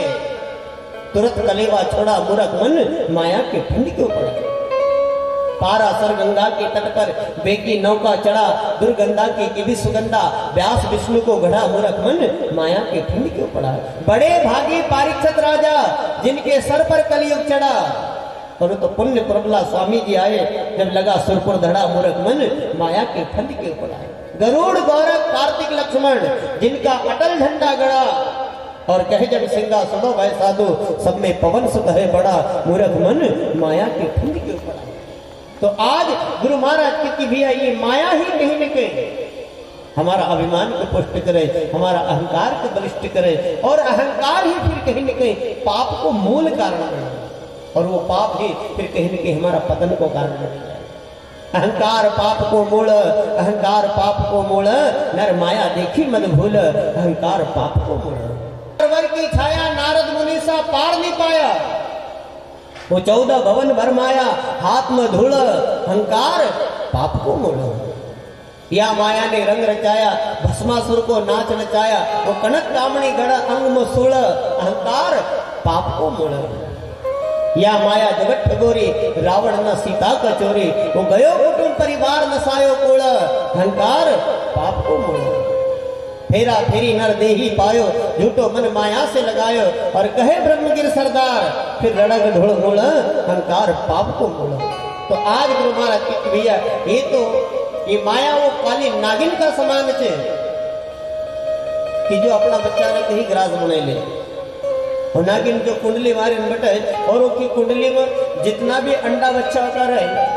तुरंत कलेवा छोड़ा मूर्ख मन माया के फंद क्यों पड़ा। पारासर गंगा के तट पर बेकी नौका चढ़ा, दुर्गंधा की भी सुगंधा, व्यास विष्णु को गढ़ा मूर्ख मन माया के फंद क्यों पड़ा। बड़े भागी परीक्षित राजा जिनके सर पर कलयुग चढ़ा, और तो पुण्य प्रबला स्वामी जी आए जब लगा सुर पर धड़ा मूर्ख मन माया के फंद क्यों पड़ा। गरुड़ गौरव कार्तिक लक्ष्मण जिनका अटल झंडा गड़ा, और कहे जब सिंगा सुनो भाई साधु सब में पवन सुत है बड़ा मूर्ख मन माया के फंद क्यों पड़ा। तो आज गुरु महाराज की भी ये माया ही कहीं न कहीं हमारा अभिमान को पुष्ट करे, हमारा अहंकार को बलिष्ठ करे और अहंकार ही फिर कहीं न कहीं पाप को मूल कारण बने और वो पाप ही फिर कहीं न कहीं हमारा पतन को कारण बन जाए। अहंकार पाप को मूल, अहंकार पाप को मूल, नर माया देखी मत भूल, अहंकार पाप को मूल। वर की छाया नारद मुनि सा पार नहीं पाया, वो 14 भवन भरमाया हाथ में धूल, अहंकार पाप को मोड़ा। या माया ने रंग रचाया भस्मासुर को नाच नचाया, वो कनक कामणी गड़ा अंग में सूल, अहंकार पाप को मोड़ा। या माया जगत ठगोरी रावण न सीता का चोरी, वो गयो कुटुंब परिवार नसायो कोड़, अहंकार पाप को मोड़ा। फेरा फेरी नर देही पायो झूठो मन माया से लगायो, और कहे ब्रह्मगिर सरदार फिर रड़ग ढोल मोड़, अहंकार पाप को मोड़ा। तो आज गुरु महाराज की भैया ये तो ये माया वो काली नागिन का समान है कि जो अपना बच्चा ने कहीं ग्रास बना ले, और नागिन जो कुंडली मारे बटे और उसकी कुंडली में जितना भी अंडा बच्चा होता रहे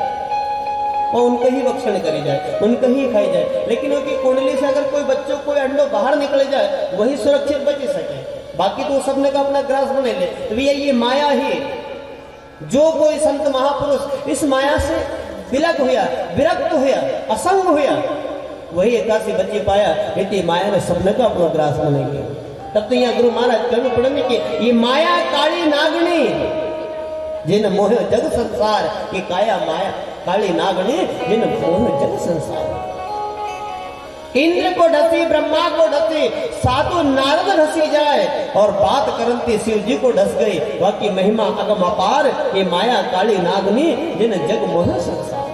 वो उनके ही भक्षण करी जाए, उनके ही खाई जाए। लेकिन उनकी कुंडली से अगर कोई बच्चों कोई अंडो बाहर निकल जाए वही सुरक्षित बच सके, बाकी तो सबने का अपना ग्रास बने ले। तो भैया ये माया ही, जो कोई संत महापुरुष इस माया से विलग हुआ, विरक्त हुआ, असंग हुआ, वही एकासी बच्चे पाया। इतनी माया ने सबने का अपना ग्रास बनेंगे। तब तो यहाँ गुरु महाराज कहने पड़ेंगे कि ये माया काली नागनी जिन मोह जग संसार, ये काया माया काली नागनी जिन मोह जग संसार। इंद्र को ढसी ब्रह्मा को ढसी साधु नारद ढसी जाए, और बात करंती शिव जी को ढस गई, बाकी महिमा अगम अपार, ये माया काली नागनी जिन जग मोह संसार।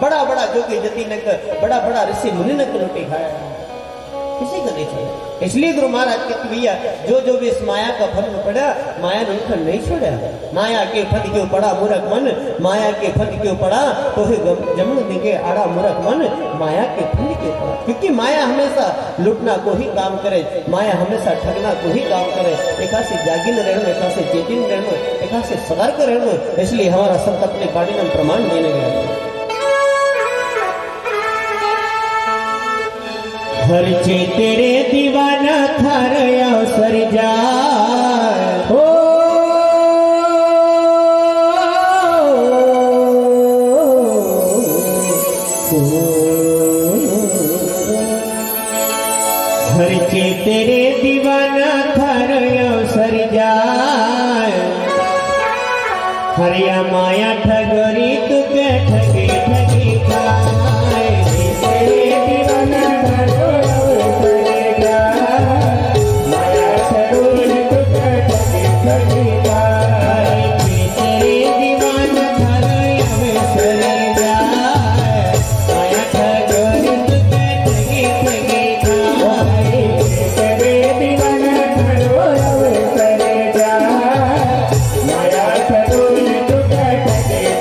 बड़ा बड़ा जोगी जति ने बड़ा बड़ा ऋषि मुनि ने लुटी खाया, किसी को नहीं छोड़ा। इसलिए गुरु महाराज कहते भैया जो जो भी इस माया का फल में पड़ा, माया ने उनका नहीं छोड़ा। माया के फल क्यों पड़ा मूर्ख मन, माया के फल क्यों पड़ा तो जमन दिखे आड़ा मूर्ख मन, माया के फल क्यों पड़ा। क्योंकि माया हमेशा लुटना को ही काम करे, माया हमेशा ठगना को ही काम करे। एक से जागिन रहना, एक से चेतिन रहना, एक से सतर्क रहना। इसलिए हमारा संत अपने बाड़ी में प्रमाण देने गया। हर चे तेरे दीवाना थार अवसर जाए हो, तेरे दीवाना थारयो सर जाय हरिया माया ठगरी तू के ठगी ठगी खाए तेरे दीवाना थारयो सर जाय माया ठगरी तू के ठगी ठगी खाए तेरे दीवाना थारयो सर जाय माया ठगरी तू के ठगी ठगी खाए तेरे दीवाना थारयो सर जाय माया ठगरी तू के ठगी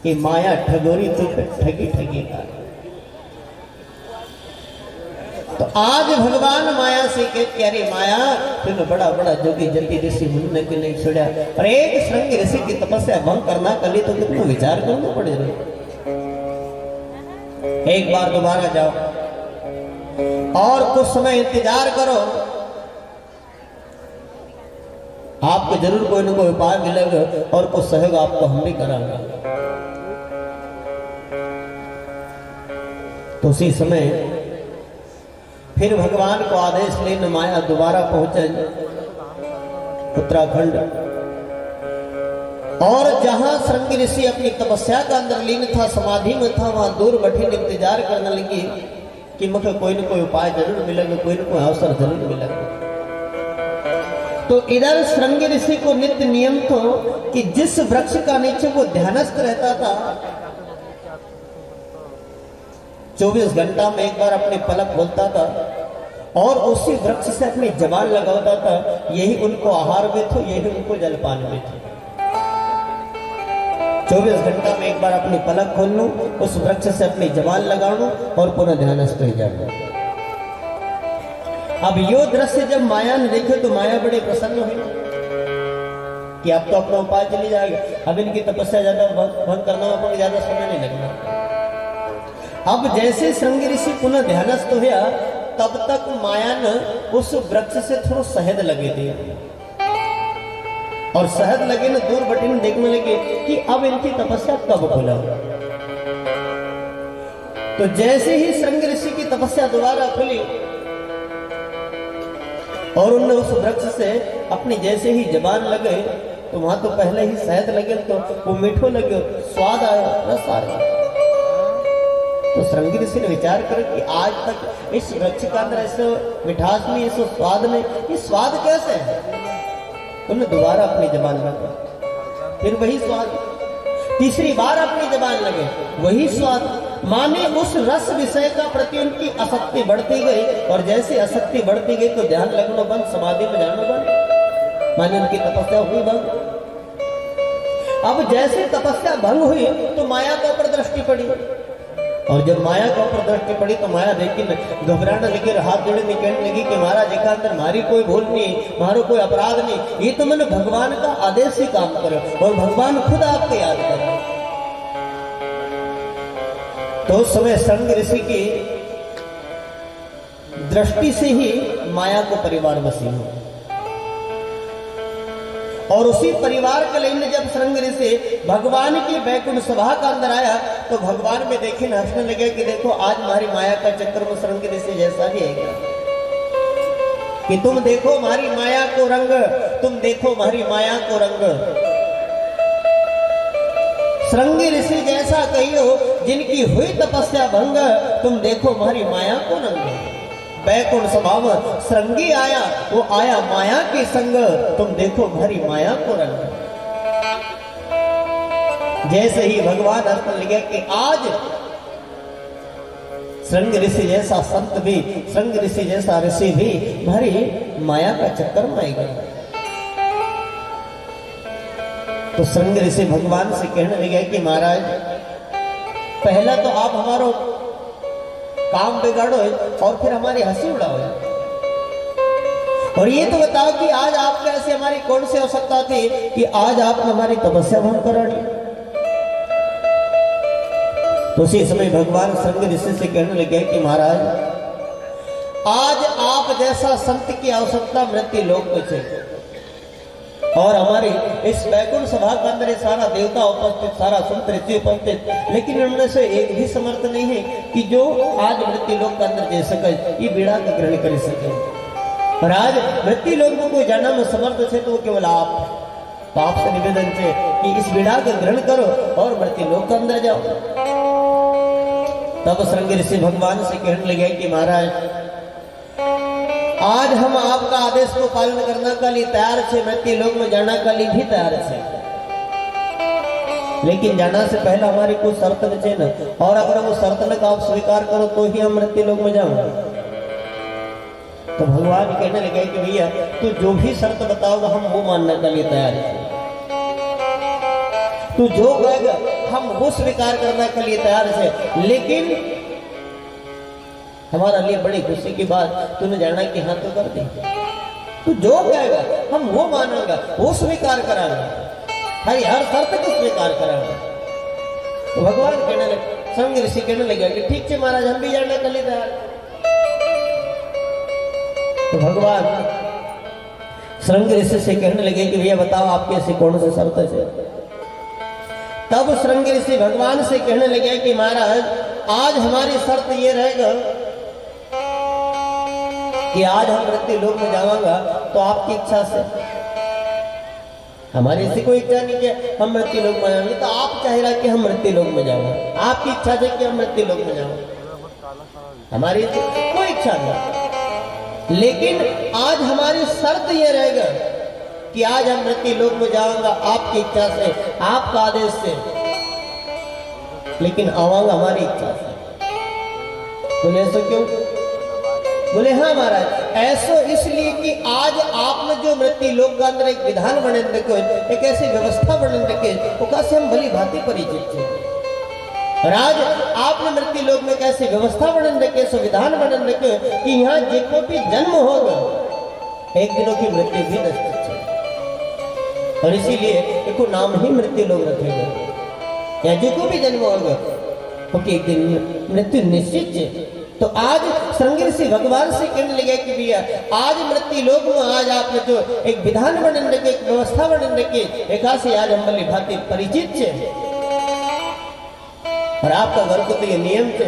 कि माया ठगोरी तो ठगी ठगी का। तो आज भगवान माया से कहते अरे माया तुमने बड़ा बड़ा जोगी जल्दी ऋषि मुनि के नहीं छोड़ा, पर एक श्रृंग ऋषि की तपस्या भंग करना कर ली तो तुमको विचार करना पड़ेगा। एक बार दोबारा जाओ और कुछ समय इंतजार करो, आपको जरूर कोई ना कोई उपाय मिलेगा और कुछ सहयोग आपको हम भी कराएंगे। तो उसी समय फिर भगवान को आदेश लेने माया दोबारा पहुंचे उत्तराखंड, और जहां श्रृंग ऋषि अपनी तपस्या का अंदर लीन था, समाधि में था, वहां दूर बैठे इंतजार करने लगी कि मुझे कोई ना कोई उपाय जरूर मिलेगा, कोई ना कोई अवसर जरूर मिलेगा। तो इधर श्रृंग ऋषि को नित्य नियम था कि जिस वृक्ष का नीचे वो ध्यानस्थ रहता था 24 घंटा में एक बार अपने पलक खोलता था और उसी वृक्ष से अपनी जबान लगाता था, यही उनको आहार में था, यही उनको जलपान में था। 24 घंटा में एक बार अपनी पलक खोल लूं, उस वृक्ष से अपनी जबान लगा लूं और पुनः ध्यानस्थ हो जाऊं। अब यो दृश्य जब माया ने देखे तो माया बड़े प्रसन्न हुई कि अब तो अपना उपाय चली जाएगा, अब इनकी तपस्या ज्यादा भंग करना अपन ज्यादा समय नहीं लगना। अब जैसे श्रृंग ऋषि पुनः ध्यानस्थ हुआ तब तक माया ने उस वृक्ष से थोड़ा शहद लगे थे, और शहद लगे न दूर बटे में देखने लगे कि अब इनकी तपस्या कब खुला। तो जैसे ही श्रृंग ऋषि की तपस्या दोबारा खुली और उनने उस वृक्ष से अपनी जैसे ही जबान लगे तो वहां तो पहले ही शहद लगे, तो वो मीठो लगे, स्वाद आया, रस आया। तो श्रृंग ऋषि ने विचार कर कि आज तक इस वृक्ष का अंदर ऐसे मिठास में, इस स्वाद में, ये स्वाद कैसे है। उन्होंने दोबारा अपनी जबान लगा, फिर वही स्वाद, तीसरी बार अपनी जबान लगे, वही स्वाद। माने उस रस विषय का प्रति उनकी आसक्ति बढ़ती गई, और जैसे आसक्ति बढ़ती गई तो ध्यान लगना बंद, समाधि में जाना बंद, माने उनकी तपस्या हुई बंद। अब जैसे तपस्या भंग हुई तो माया के ऊपर दृष्टि पड़ी, और जब माया के ऊपर दृष्टि पड़ी तो माया देखी घबराने लगी, हाथ जोड़ने कहने लगी कि महाराज एक अंदर हमारी कोई भूल नहीं, हमारा कोई अपराध नहीं, ये तो मैंने भगवान का आदेश ही काम करो और भगवान खुद आपको याद करे। तो उस समय संग ऋषि की दृष्टि से ही माया को परिवार बसी हो, और उसी परिवार के लिए जब श्रृंग ऋषि भगवान की बैकुंठ सभा का अंदर आया तो भगवान में देखे न हंसने लगे कि देखो आज हमारी माया का चक्कर में श्रृंग ऋषि जैसा ही है क्या, कि तुम देखो हमारी माया को रंग, तुम देखो हमारी माया को रंग। श्रृंग ऋषि जैसा कहियो जिनकी हुई तपस्या भंग, तुम देखो हमारी माया को रंग। बैकुंठ सभा में श्रृंगी आया, वो आया माया के संग, तुम देखो भरी माया को रंग। जैसे ही भगवान अर्थ लगे कि आज श्रृंग ऋषि जैसा संत भी, श्रृंग ऋषि जैसा ऋषि भी भरी माया का चक्कर में आएगा। तो श्रृंग ऋषि भगवान से कहने लगे कि महाराज पहला तो आप हमारा काम बिगाड़ो और फिर हमारी हंसी उड़ाओ, और ये तो बताओ कि आज आपके ऐसे हमारी कौन सी आवश्यकता थी कि आज आपने हमारी तपस्या भंग करा दी। तो उसी समय भगवान श्रृंग ऋषि से कहने लगे कि महाराज आज आप जैसा संत की आवश्यकता मृत्यु लोक में है, और हमारी इस बैकुंठ सभा के अंदर सारा देवता उपस्थित, सारा संत ऋषि उपस्थित, लेकिन उनमें से एक भी समर्थ नहीं है कि जो आज मृत्यु लोक के अंदर जा सके, ये बीड़ा का ग्रहण कर सके। और आज मृत्यु लोक में कोई जाना में समर्थ है तो वो केवल आप, तो आपसे निवेदन है कि इस बीड़ा का ग्रहण करो और मृत्यु लोक के अंदर जाओ। तब श्रृंग ऋषि भगवान से कहने लगे कि महाराज आज हम आपका आदेश को पालन करने के लिए तैयार है, मृत्यु लोक में जाना के लिए भी तैयार है, लेकिन जाना से पहले हमारी कोई शर्त है ना, और अगर वो शर्त न का आप स्वीकार करो तो ही हम मृत्यु लोक में जाऊंगा। तो भगवान कहने लगे कि भैया तू जो भी शर्त बताओगा हम वो मानने के लिए तैयार है, तू जो कहेगा हम वो स्वीकार करने के लिए तैयार है, लेकिन हमारा लिए बड़ी खुशी की बात तूने जाना कि हाँ तो कर दी, तू जो कहेगा हम वो मानेंगे, वो स्वीकार कराएंगे, हर शर्त को स्वीकार कराएंगे। तो भगवान कहने लगे, श्रृंग ऋषि कहने लगे कि ठीक है महाराज हम भी जाने के लिए तैयार। तो भगवान श्रृंग ऋषि से कहने लगे कि भैया बताओ आपकी ऐसी कौन सी शर्त है। तब श्रृंग ऋषि भगवान से कहने लगे कि महाराज आज हमारी शर्त ये रहेगा कि आज हम मृत्यु लोक में जाऊंगा तो आपकी इच्छा से, हमारी ऐसी कोई इच्छा नहीं कि हम मृत्यु लोक में जाएंगे, तो आप चाह रहा कि हम मृत्यु लोक में जाऊंगा, आपकी इच्छा है कि हम मृत्यु लोक में जाऊंगा, हमारी कोई इच्छा नहीं। लेकिन आज हमारी शर्त ये रहेगा कि आज हम मृत्यु लोक में जाऊंगा आपकी इच्छा से, आपका आदेश से, लेकिन आवांगा हमारी इच्छा से। बोले ऐसा क्यों? बोले हाँ महाराज ऐसा इसलिए कि आज आपने जो मृत्यु लोक के अंदर एक विधान बने रखे, एक ऐसी व्यवस्था बने रखे, वो कैसे हम भली भांति परिचित थे। और आज आपने मृत्यु लोक में कैसी व्यवस्था बने रखे, संविधान बने रखे कि यहाँ जिनको भी जन्म होगा एक दिनों की मृत्यु भी निश्चित है, और इसीलिए एक नाम ही मृत्यु लोक रखेगा, या जिनको भी जन्म होगा क्योंकि एक दिन मृत्यु निश्चित है। तो आज श्रृंग ऋषि भगवान से कहने लगे कि भैया आज मृत्यु लोक में आज आपने जो एक विधान बने रखे, एक व्यवस्था बने रखी, एक से आज हम भली भांति परिचित है, और आपका घर को तो ये नियम थे,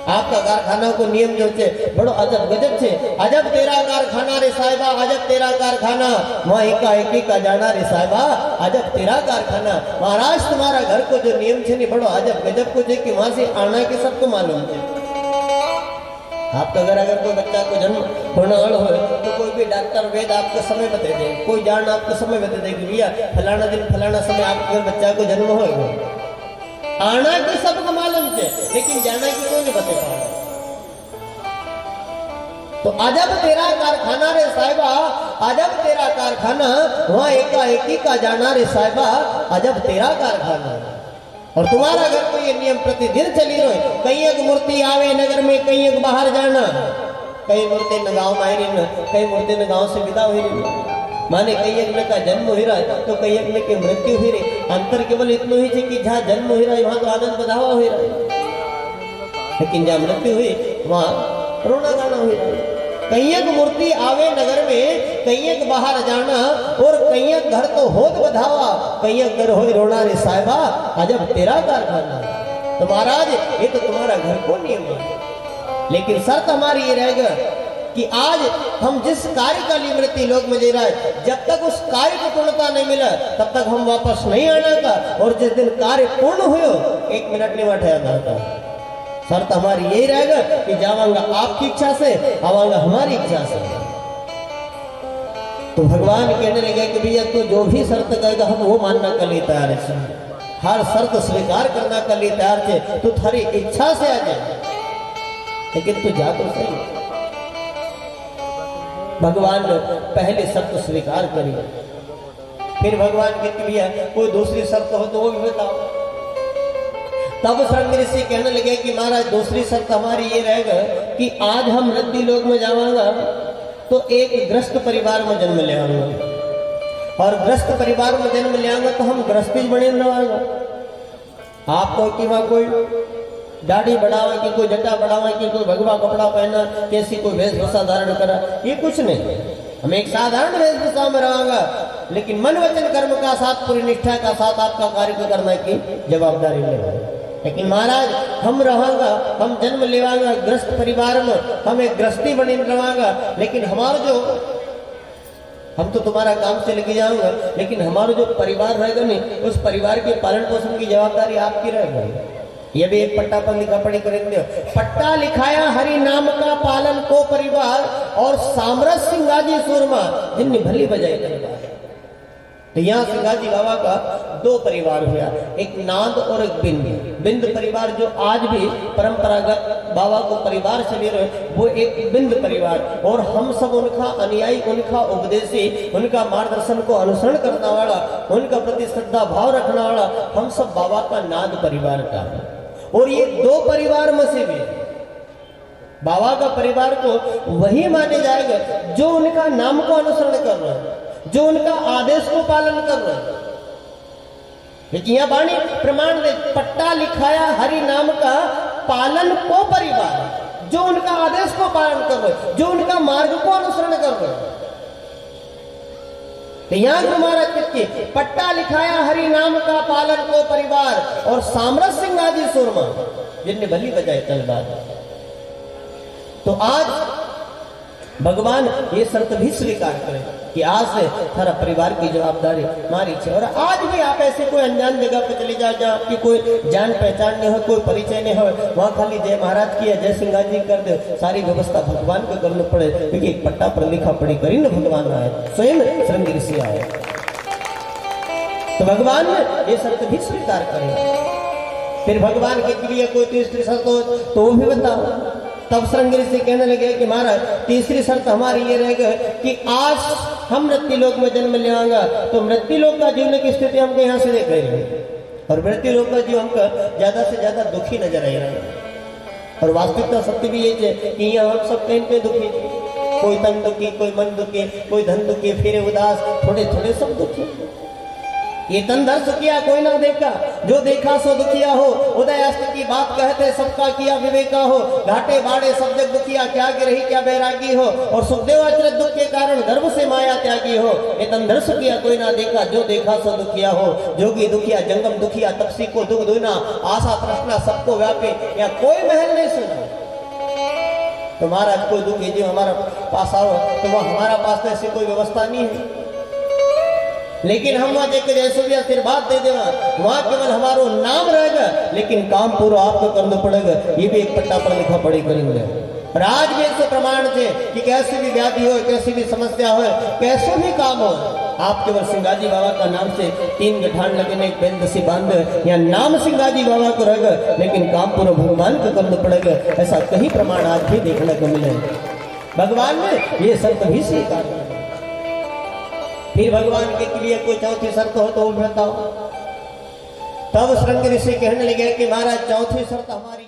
आपका कारखाना को नियम जो थे बड़ो अजब गजब थे। अजब तेरा कारखाना रे साहिबा, अजब तेरा कारखाना, वहाँ एकाएकी का जाना रे साहिबा, अजब तेरा कारखाना। महाराज तुम्हारा घर को जो नियम थे नहीं बड़ो अजब गजब को थे कि वहां से आना के सबको मालूम थे। आपका घर अगर कोई बच्चा को जन्म होना हो तो कोई भी डॉक्टर वेद आपको समय बता दे, कोई जान आपको समय बता दे कि भैया फलाना दिन फलाना समय आपके घर बच्चा को जन्म होगा। आना की सबको मालूम थे, लेकिन जाना की कोई नहीं बता पा रहा। तो अजब तेरा कारखाना रे साहिबा, अजब तेरा कारखाना, वहां एकाएकी का जाना रे साहिबा, अजब तेरा कारखाना। और तुम्हारा घर को ये नियम प्रतिदिन चली रहे, कहीं एक मूर्ति आवे नगर में, कहीं एक बाहर जाना, कई मूर्ति न गाँव में आई, कई मूर्ति न गाँव से विदा हुई माने कई एक का जन्म हो रहा है तो कई एक की मृत्यु हो रही। अंतर केवल इतना ही कि जहाँ जन्म हो रहा है वहां तो आनंद बधावा हो रहा है, लेकिन जहाँ मृत्यु हुई वहां रोना गाना हो रहा है। कई एक मूर्ति आवे नगर में, कई एक बाहर जाना, और कई एक घर तो होत बधावा, कई एक घर हो रोना रे साहिबा, अजब तेरा कारखाना। तो महाराज ये तो तुम्हारा घर को नियम है, लेकिन शर्त हमारी ये रहेगा कि आज हम जिस कार्य का लिए मृत्यु लोक में दे रहा है, जब तक उस कार्य को पूर्णता नहीं मिला तब तक हम वापस नहीं आना का, और जिस दिन कार्य पूर्ण हुए 1 मिनट नहीं बैठा जाता। शर्त हमारी यही रहेगा कि जावांगा आपकी इच्छा से, आवांगा हमारी इच्छा से। तो भगवान कहने लगे कि भैया तू जो भी शर्त कहेगा हम वो मानना कर लिए तैयार है, हर शर्त स्वीकार करना कर लिए तैयार थे, तू थारी इच्छा से आ जाए, लेकिन तू जा तो सही। भगवान ने पहले शर्त स्वीकार करी, फिर भगवान कहते भैया कोई दूसरी शर्त हो तो वो भी बताओ। तब शृंग ऋषि कहने लगे कि महाराज दूसरी शर्त हमारी ये रहेगा कि आज हम मृत्यु लोक में जावांगा तो एक ग्रस्त परिवार में जन्म ले आऊंगा, और ग्रस्त परिवार में जन्म ले आऊंगा तो हम ग्रस्ती बने रहांगा। आपको कि वहां कोई दाढ़ी बढ़ावा की, कोई जटा बढ़ावा की, कोई भगवा कपड़ा पहना, कैसी कोई वेशभूषा धारण करा, ये कुछ नहीं। हम एक साधारण वेशभूषा में रहांगा, लेकिन मन वचन कर्म का साथ पूरी निष्ठा का साथ आपका कार्य करने की जवाबदारी लेगा। लेकिन महाराज हम रहांगा, हम जन्म लेवांगा ग्रस्त परिवार में, हम एक ग्रस्ती बनी रहांगा, लेकिन हमारा जो हम तो तुम्हारा काम से लेके जाऊंगा, लेकिन हमारा जो परिवार रहेगा नहीं, उस परिवार के पालन पोषण की जवाबदारी आपकी रहेगी। ये भी एक पट्टा पर लिखा पढ़ी करेंगे, पट्टा लिखाया हरि नाम का पालन को परिवार, और सामरस सिंगाजी सूरमा जिनने भली बजाई परिवार। तो यहाँ सिंगाजी बाबा का 2 परिवार हुआ, एक नाद और एक बिंद। बिंद परिवार जो आज भी परंपरागत बाबा को परिवार चले रहे, वो एक बिंद परिवार, और हम सब उनका अनुयायी, उनका उपदेशी, उनका मार्गदर्शन को अनुसरण करने वाला, उनका प्रति श्रद्धा भाव रखने वाला, हम सब बाबा का नाद परिवार का है। और ये 2 परिवार में से भी बाबा का परिवार को वही माने जाएगा जो उनका नाम को अनुसरण कर रहे हैं, जो उनका आदेश को पालन कर रहे हैं। लेकिन यह वाणी प्रमाण दे, पट्टा लिखाया हरि नाम का पालन को परिवार, जो उनका आदेश को पालन कर रहे, जो उनका मार्ग को अनुसरण कर रहे। तो यहाँ तुम्हारा कितनी पट्टा लिखाया हरि नाम का पालन को परिवार, और सामरस सिंगाजी सुरमा जिनने भली बजाई तलवार। तो आज भगवान ये शर्त भी स्वीकार करें कि आज से सारा परिवार की जवाबदारी हमारी है। और आज भी आप ऐसे कोई अनजान जगह पे चले जाओ जहाँ आपकी कोई जान पहचान नहीं हो, कोई परिचय नहीं हो, वहाँ खाली जय महाराज की या जय सिंगाजी कर दे, सारी व्यवस्था भगवान को करनी पड़े, क्योंकि एक पट्टा पर लिखा पड़ी करी न भगवान आए, स्वयं शृंग ऋषि आए। तो भगवान ने ये शर्त भी स्वीकार करे। फिर भगवान के लिए कोई तीसरी शर्त हो तो वो भी बताओ। तब शृंग ऋषि कहने लगे कि महाराज तीसरी शर्त हमारी ये रहेगा कि आज हम मृत्यु लोक में जन्म ले आएंगे, तो मृत्यु लोक का जीवन की स्थिति हमको यहाँ से देख रहे हैं, और मृत्यु लोक का जीवन हमको ज्यादा से ज्यादा दुखी नजर आ रहा है। और वास्तविकता सत्य भी यही है कि यहाँ हम सब कहीं पे दुखी, कोई तन दुखी, कोई मन दुखी, कोई धन दुखी, फिर उदास, थोड़े थोड़े सब दुखी। ये तंदर सुखिया कोई ना देखा, जो देखा सो दुखिया हो, उदय अस्त की बात कहते सबका किया विवेका हो, घाटे बाड़े सब जग दुखिया, क्या गिरही क्या बैरागी हो, और सुखदेव अचरज दुख के कारण गर्भ से माया त्यागी हो। ये तंदर सुखिया कोई ना देखा, जो देखा सो दुखिया हो, जोगी दुखिया जंगम दुखिया, तपसी को दुख दुना, आशा तृष्णा सबको व्यापे, या कोई महल नहीं सुना। तो महाराज कोई दुखी जो हमारा पास आओ तो वह हमारा पास ऐसी कोई व्यवस्था नहीं है, लेकिन हम वहां देख जैसे भी आशीर्वाद दे देना, वहां केवल हमारा नाम रहेगा, लेकिन काम पूरा आपको करना पड़ेगा। ये भी एक पट्टा पर लिखा पड़ी करेंगे। और आज भी इससे प्रमाण थे कि कैसी भी व्याधि हो, कैसी भी समस्या हो, कैसे भी काम हो, आप केवल सिंगाजी बाबा का नाम से 3 गठान लगने बेंद से बांध या नाम सिंगाजी बाबा को रहेगा, लेकिन काम पूरा भगवान को करना पड़ेगा। ऐसा कहीं प्रमाण आज भी देखने को मिले। भगवान ने ये शर्त भी स्वीकार कर ली। फिर भगवान के लिए कोई चौथी शर्त हो तो बताओ। तब श्रृंग ऋषि कहने लगे कि महाराज चौथी शर्त हमारी